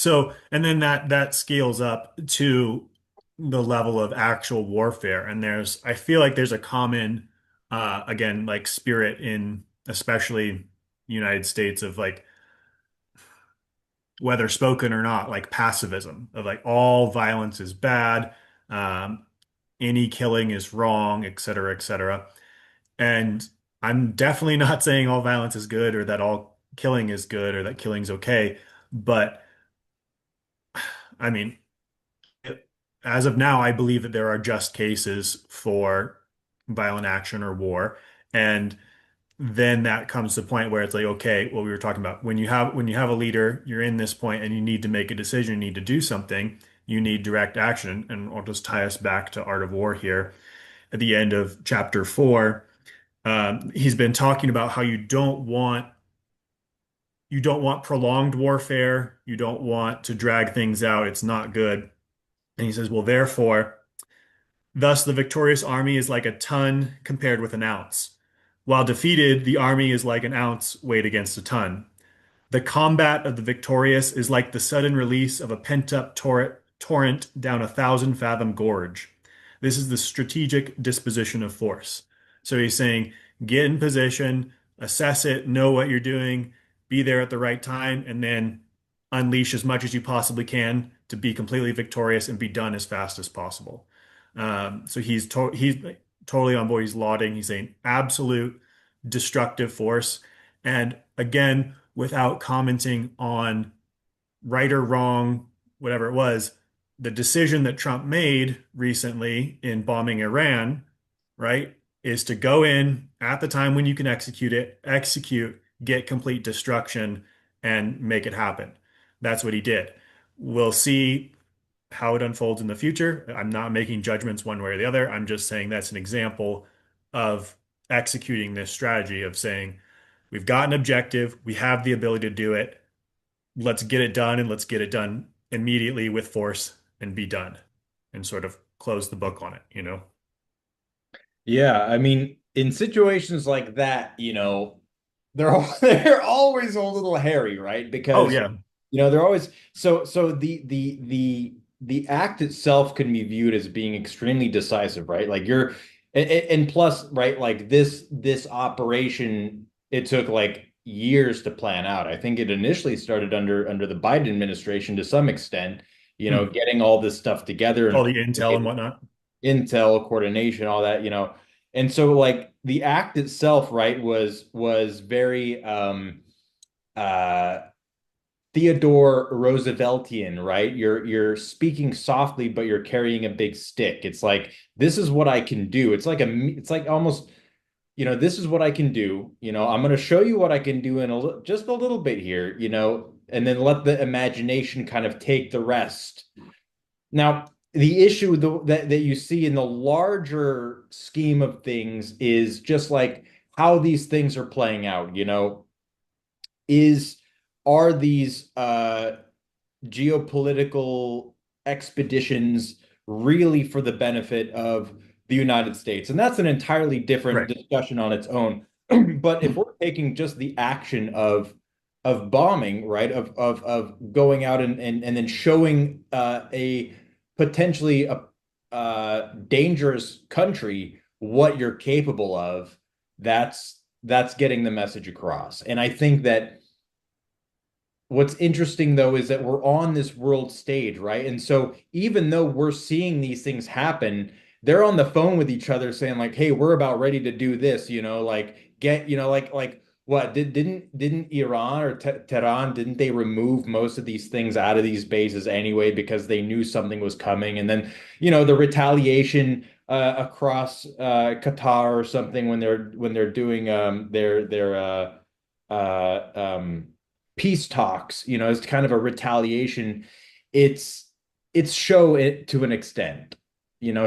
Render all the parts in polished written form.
So, and then that scales up to the level of actual warfare. And I feel like there's a common, again, like spirit in especially United States of like, whether spoken or not, like pacifism of like all violence is bad, um, any killing is wrong, et cetera, et cetera. And I'm definitely not saying all violence is good or that all killing is good or that killing's okay. But I mean, as of now, I believe that there are just cases for violent action or war. And then that comes to the point where it's like, okay, what we were talking about. When you have a leader, you're in this point and you need to make a decision, you need to do something, you need direct action. And I'll just tie us back to Art of War here. At the end of chapter 4, he's been talking about how you don't want prolonged warfare, you don't want to drag things out, it's not good. And he says, well, therefore, thus the victorious army is like a ton compared with an ounce. While defeated, the army is like an ounce weighed against a ton. The combat of the victorious is like the sudden release of a pent-up torrent down 1,000-fathom gorge. This is the strategic disposition of force. So he's saying, get in position, assess it, know what you're doing, be there at the right time, and then unleash as much as you possibly can to be completely victorious and be done as fast as possible. So he's totally on board. He's lauding. He's saying absolute destructive force. And again, without commenting on right or wrong, whatever it was, the decision that Trump made recently in bombing Iran, right, is to go in at the time when you can execute, get complete destruction, and make it happen. That's what he did. We'll see how it unfolds in the future. I'm not making judgments one way or the other. I'm just saying that's an example of executing this strategy of saying, we've got an objective, we have the ability to do it. Let's get it done and let's get it done immediately with force and be done and sort of close the book on it, you know? Yeah, I mean, in situations like that, they're always a little hairy, right? Oh, Because yeah. they're always so the act itself can be viewed as being extremely decisive, right? Like and plus, right, like this operation, it took like years to plan out. I think it initially started under the Biden administration to some extent, Hmm. getting all this stuff together All and the intel and whatnot. intel coordination, all that, and so like the act itself, right, was very uh Theodore Rooseveltian, right? You're speaking softly, but you're carrying a big stick. It's like this is what I can do. It's like almost, this is what I can do. I'm going to show you what I can do in just a little bit here, and then let the imagination kind of take the rest. Now, the issue that you see in the larger scheme of things is just like how these things are playing out, is are these geopolitical expeditions really for the benefit of the United States? And that's an entirely different Right. discussion on its own. But if we're taking just the action of bombing, right, of going out and then showing a potentially dangerous country what you're capable of, that's getting the message across. And I think that what's interesting though is that we're on this world stage, right? And so even though we're seeing these things happen, they're on the phone with each other saying like, "Hey, we're about ready to do this," like get, like what didn't Iran or Tehran, didn't they remove most of these things out of these bases anyway because they knew something was coming? And then, the retaliation across Qatar or something when they're doing uh um peace talks, as kind of a retaliation. It's show it to an extent,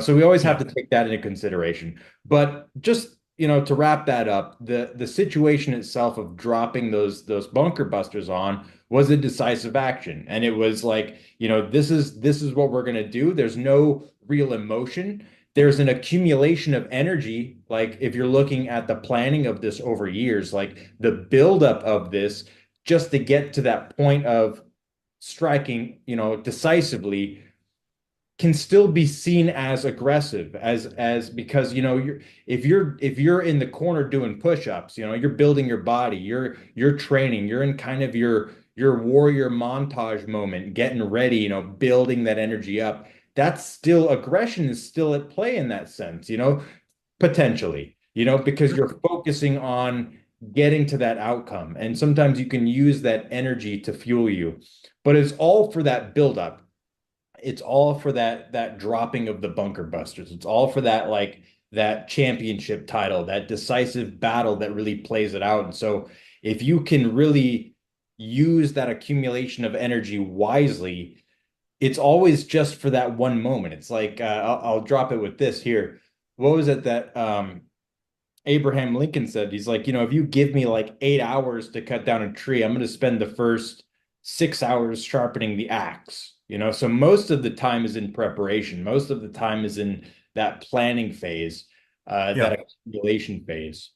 so we always have Yeah. to take that into consideration. But just, to wrap that up, the situation itself of dropping those bunker busters on was a decisive action. And it was like, this is what we're going to do. There's no real emotion. There's an accumulation of energy. Like if you're looking at the planning of this over years, like the buildup of this just to get to that point of striking, decisively can still be seen as aggressive as because if you're in the corner doing push-ups, you're building your body, you're training, you're in kind of your warrior montage moment, getting ready, building that energy up. That's still aggression is still at play in that sense, potentially, because you're focusing on getting to that outcome. And sometimes you can use that energy to fuel you, but it's all for that buildup. It's all for that dropping of the bunker busters. It's all for that that championship title, that decisive battle that really plays it out. And so if you can really use that accumulation of energy wisely, it's always just for that one moment. It's like I'll drop it with this here. What was it that Abraham Lincoln said? He's like, if you give me like 8 hours to cut down a tree, I'm going to spend the first 6 hours sharpening the axe. So most of the time is in preparation. Most of the time is in that planning phase, that Yeah. accumulation phase.